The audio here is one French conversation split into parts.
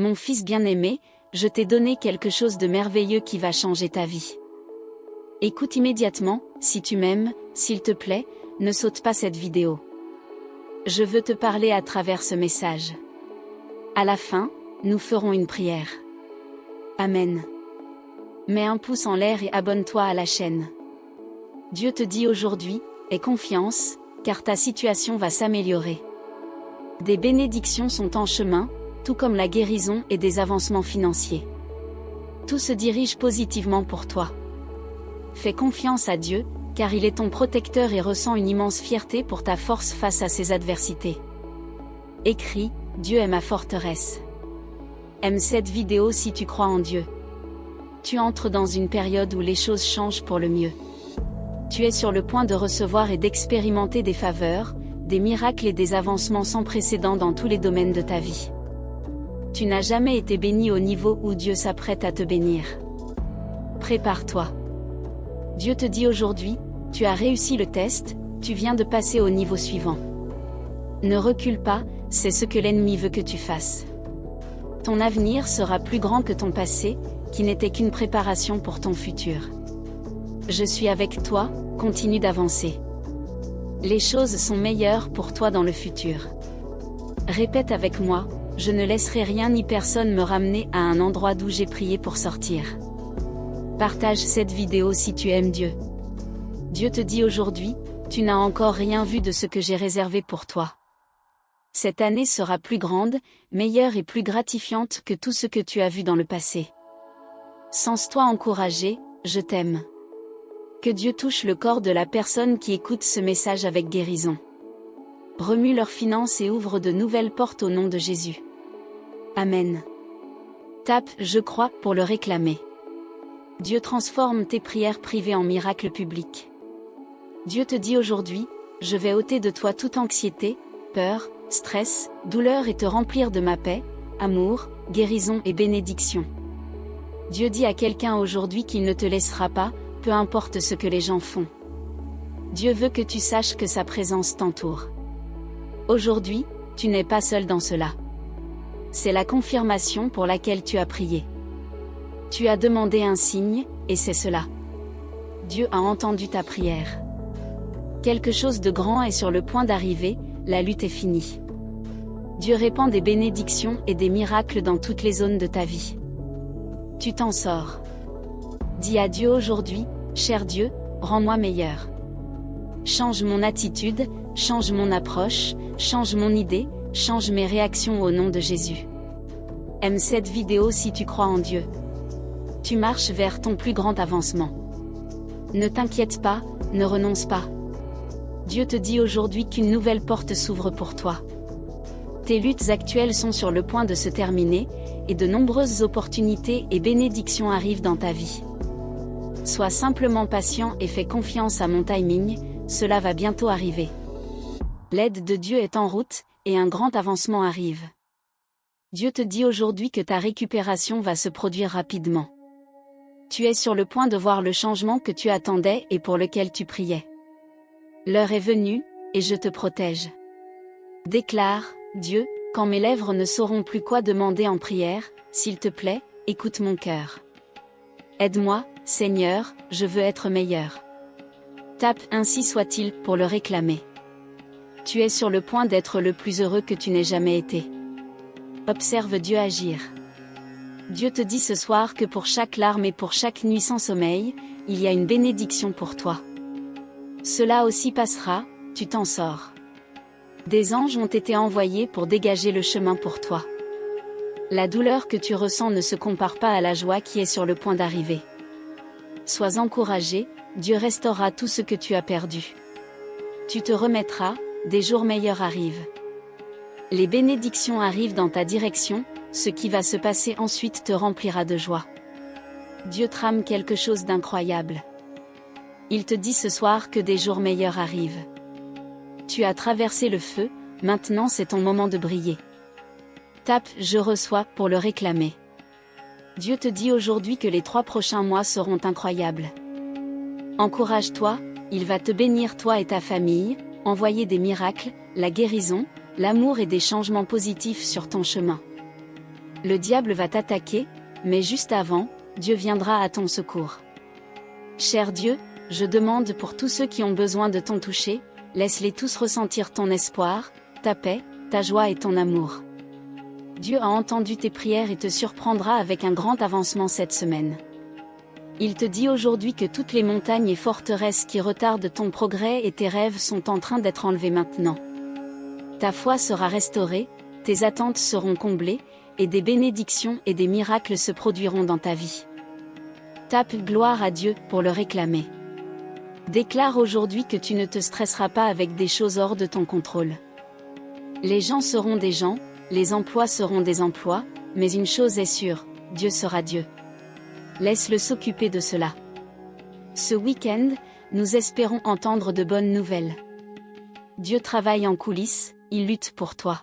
Mon fils bien-aimé, je t'ai donné quelque chose de merveilleux qui va changer ta vie. Écoute immédiatement, si tu m'aimes, s'il te plaît, ne saute pas cette vidéo. Je veux te parler à travers ce message. À la fin, nous ferons une prière. Amen. Mets un pouce en l'air et abonne-toi à la chaîne. Dieu te dit aujourd'hui, aie confiance, car ta situation va s'améliorer. Des bénédictions sont en chemin, tout comme la guérison et des avancements financiers. Tout se dirige positivement pour toi. Fais confiance à Dieu, car il est ton protecteur et ressent une immense fierté pour ta force face à ses adversités. Écris, Dieu est ma forteresse. Aime cette vidéo si tu crois en Dieu. Tu entres dans une période où les choses changent pour le mieux. Tu es sur le point de recevoir et d'expérimenter des faveurs, des miracles et des avancements sans précédent dans tous les domaines de ta vie. Tu n'as jamais été béni au niveau où Dieu s'apprête à te bénir. Prépare-toi. Dieu te dit aujourd'hui, tu as réussi le test, tu viens de passer au niveau suivant. Ne recule pas, c'est ce que l'ennemi veut que tu fasses. Ton avenir sera plus grand que ton passé, qui n'était qu'une préparation pour ton futur. Je suis avec toi, continue d'avancer. Les choses sont meilleures pour toi dans le futur. Répète avec moi, je ne laisserai rien ni personne me ramener à un endroit d'où j'ai prié pour sortir. Partage cette vidéo si tu aimes Dieu. Dieu te dit aujourd'hui, tu n'as encore rien vu de ce que j'ai réservé pour toi. Cette année sera plus grande, meilleure et plus gratifiante que tout ce que tu as vu dans le passé. Sens-toi encouragé, je t'aime. Que Dieu touche le corps de la personne qui écoute ce message avec guérison. Remue leurs finances et ouvre de nouvelles portes au nom de Jésus. Amen. Tape « Je crois » pour le réclamer. Dieu transforme tes prières privées en miracles publics. Dieu te dit aujourd'hui, je vais ôter de toi toute anxiété, peur, stress, douleur et te remplir de ma paix, amour, guérison et bénédiction. Dieu dit à quelqu'un aujourd'hui qu'il ne te laissera pas, peu importe ce que les gens font. Dieu veut que tu saches que sa présence t'entoure. Aujourd'hui, tu n'es pas seul dans cela. C'est la confirmation pour laquelle tu as prié. Tu as demandé un signe, et c'est cela. Dieu a entendu ta prière. Quelque chose de grand est sur le point d'arriver, la lutte est finie. Dieu répand des bénédictions et des miracles dans toutes les zones de ta vie. Tu t'en sors. Dis à Dieu aujourd'hui, cher Dieu, rends-moi meilleur. Change mon attitude, change mon approche, change mon idée, change mes réactions au nom de Jésus. Aime cette vidéo si tu crois en Dieu. Tu marches vers ton plus grand avancement. Ne t'inquiète pas, ne renonce pas. Dieu te dit aujourd'hui qu'une nouvelle porte s'ouvre pour toi. Tes luttes actuelles sont sur le point de se terminer, et de nombreuses opportunités et bénédictions arrivent dans ta vie. Sois simplement patient et fais confiance à mon timing, cela va bientôt arriver. L'aide de Dieu est en route, et un grand avancement arrive. Dieu te dit aujourd'hui que ta récupération va se produire rapidement. Tu es sur le point de voir le changement que tu attendais et pour lequel tu priais. L'heure est venue, et je te protège. Déclare, Dieu, quand mes lèvres ne sauront plus quoi demander en prière, s'il te plaît, écoute mon cœur. Aide-moi, Seigneur, je veux être meilleur. Tape « Ainsi soit-il » pour le réclamer. Tu es sur le point d'être le plus heureux que tu n'aies jamais été. Observe Dieu agir. Dieu te dit ce soir que pour chaque larme et pour chaque nuit sans sommeil, il y a une bénédiction pour toi. Cela aussi passera, tu t'en sors. Des anges ont été envoyés pour dégager le chemin pour toi. La douleur que tu ressens ne se compare pas à la joie qui est sur le point d'arriver. Sois encouragé, Dieu restaurera tout ce que tu as perdu. Tu te remettras, des jours meilleurs arrivent. Les bénédictions arrivent dans ta direction, ce qui va se passer ensuite te remplira de joie. Dieu trame quelque chose d'incroyable. Il te dit ce soir que des jours meilleurs arrivent. Tu as traversé le feu, maintenant c'est ton moment de briller. Tape « Je reçois » pour le réclamer. Dieu te dit aujourd'hui que les 3 prochains mois seront incroyables. Encourage-toi, il va te bénir toi et ta famille, envoyer des miracles, la guérison, l'amour et des changements positifs sur ton chemin. Le diable va t'attaquer, mais juste avant, Dieu viendra à ton secours. Cher Dieu, je demande pour tous ceux qui ont besoin de ton toucher, laisse-les tous ressentir ton espoir, ta paix, ta joie et ton amour. Dieu a entendu tes prières et te surprendra avec un grand avancement cette semaine. Il te dit aujourd'hui que toutes les montagnes et forteresses qui retardent ton progrès et tes rêves sont en train d'être enlevés maintenant. Ta foi sera restaurée, tes attentes seront comblées, et des bénédictions et des miracles se produiront dans ta vie. Tape gloire à Dieu pour le réclamer. Déclare aujourd'hui que tu ne te stresseras pas avec des choses hors de ton contrôle. Les gens seront des gens, les emplois seront des emplois, mais une chose est sûre, Dieu sera Dieu. Laisse-le s'occuper de cela. Ce week-end, nous espérons entendre de bonnes nouvelles. Dieu travaille en coulisses, il lutte pour toi.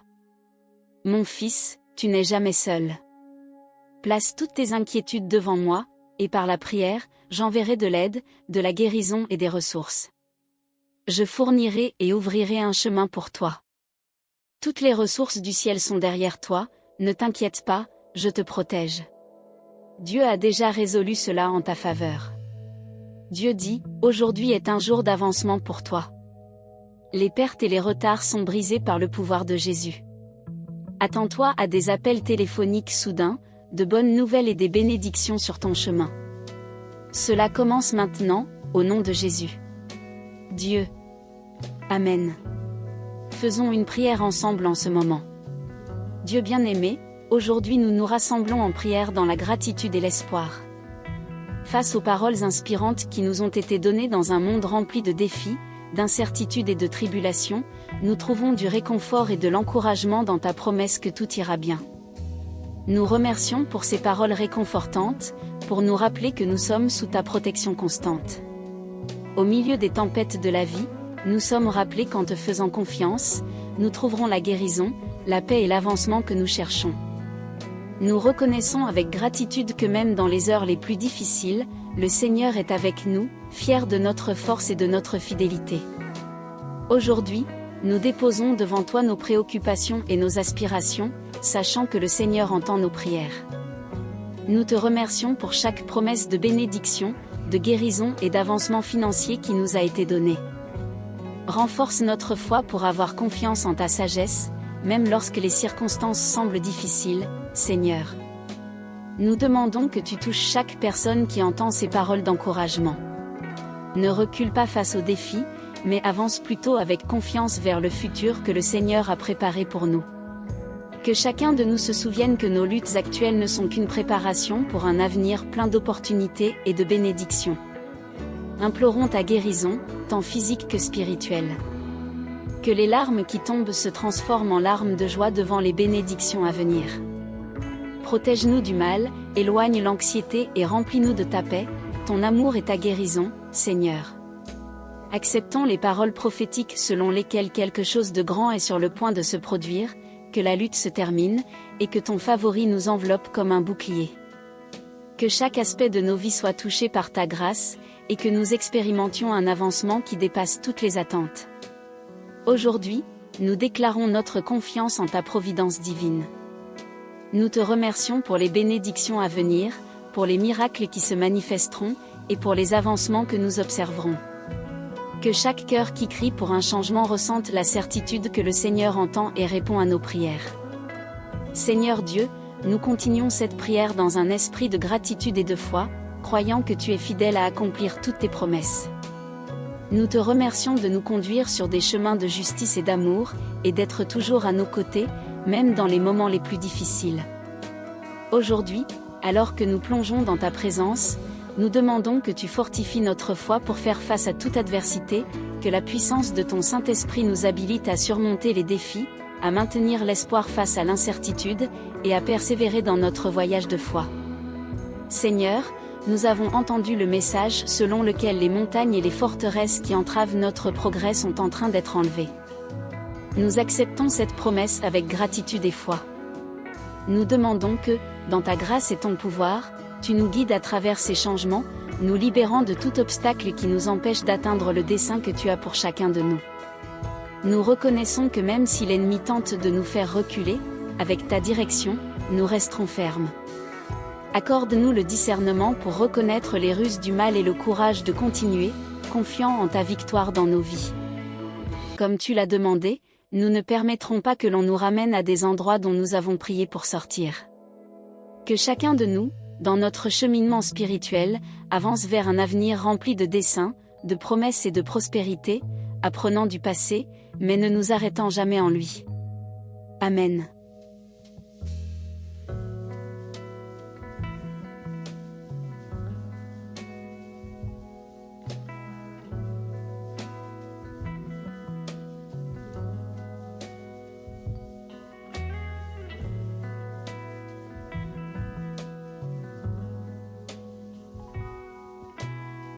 Mon fils, tu n'es jamais seul. Place toutes tes inquiétudes devant moi, et par la prière, j'enverrai de l'aide, de la guérison et des ressources. Je fournirai et ouvrirai un chemin pour toi. Toutes les ressources du ciel sont derrière toi, ne t'inquiète pas, je te protège. Dieu a déjà résolu cela en ta faveur. Dieu dit, aujourd'hui est un jour d'avancement pour toi. Les pertes et les retards sont brisés par le pouvoir de Jésus. Attends-toi à des appels téléphoniques soudains, de bonnes nouvelles et des bénédictions sur ton chemin. Cela commence maintenant, au nom de Jésus. Dieu. Amen. Faisons une prière ensemble en ce moment. Dieu bien-aimé, aujourd'hui nous nous rassemblons en prière dans la gratitude et l'espoir. Face aux paroles inspirantes qui nous ont été données dans un monde rempli de défis, d'incertitudes et de tribulations, nous trouvons du réconfort et de l'encouragement dans ta promesse que tout ira bien. Nous remercions pour ces paroles réconfortantes, pour nous rappeler que nous sommes sous ta protection constante. Au milieu des tempêtes de la vie, nous sommes rappelés qu'en te faisant confiance, nous trouverons la guérison, la paix et l'avancement que nous cherchons. Nous reconnaissons avec gratitude que même dans les heures les plus difficiles, le Seigneur est avec nous, fier de notre force et de notre fidélité. Aujourd'hui, nous déposons devant toi nos préoccupations et nos aspirations, sachant que le Seigneur entend nos prières. Nous te remercions pour chaque promesse de bénédiction, de guérison et d'avancement financier qui nous a été donnée. Renforce notre foi pour avoir confiance en ta sagesse, même lorsque les circonstances semblent difficiles, Seigneur. Nous demandons que tu touches chaque personne qui entend ces paroles d'encouragement. Ne recule pas face aux défis, mais avance plutôt avec confiance vers le futur que le Seigneur a préparé pour nous. Que chacun de nous se souvienne que nos luttes actuelles ne sont qu'une préparation pour un avenir plein d'opportunités et de bénédictions. Implorons ta guérison, tant physique que spirituelle. Que les larmes qui tombent se transforment en larmes de joie devant les bénédictions à venir. Protège-nous du mal, éloigne l'anxiété et remplis-nous de ta paix, ton amour et ta guérison, Seigneur. Acceptons les paroles prophétiques selon lesquelles quelque chose de grand est sur le point de se produire, que la lutte se termine, et que ton favori nous enveloppe comme un bouclier. Que chaque aspect de nos vies soit touché par ta grâce, et que nous expérimentions un avancement qui dépasse toutes les attentes. Aujourd'hui, nous déclarons notre confiance en ta providence divine. Nous te remercions pour les bénédictions à venir, pour les miracles qui se manifesteront, et pour les avancements que nous observerons. Que chaque cœur qui crie pour un changement ressente la certitude que le Seigneur entend et répond à nos prières. Seigneur Dieu, nous continuons cette prière dans un esprit de gratitude et de foi, croyant que tu es fidèle à accomplir toutes tes promesses. Nous te remercions de nous conduire sur des chemins de justice et d'amour, et d'être toujours à nos côtés, même dans les moments les plus difficiles. Aujourd'hui, alors que nous plongeons dans ta présence, nous demandons que tu fortifies notre foi pour faire face à toute adversité, que la puissance de ton Saint-Esprit nous habilite à surmonter les défis, à maintenir l'espoir face à l'incertitude, et à persévérer dans notre voyage de foi. Seigneur, nous avons entendu le message selon lequel les montagnes et les forteresses qui entravent notre progrès sont en train d'être enlevées. Nous acceptons cette promesse avec gratitude et foi. Nous demandons que, dans ta grâce et ton pouvoir, tu nous guides à travers ces changements, nous libérant de tout obstacle qui nous empêche d'atteindre le dessein que tu as pour chacun de nous. Nous reconnaissons que même si l'ennemi tente de nous faire reculer, avec ta direction, nous resterons fermes. Accorde-nous le discernement pour reconnaître les ruses du mal et le courage de continuer, confiant en ta victoire dans nos vies. Comme tu l'as demandé, nous ne permettrons pas que l'on nous ramène à des endroits dont nous avons prié pour sortir. Que chacun de nous, dans notre cheminement spirituel, avance vers un avenir rempli de desseins, de promesses et de prospérité, apprenant du passé, mais ne nous arrêtant jamais en lui. Amen.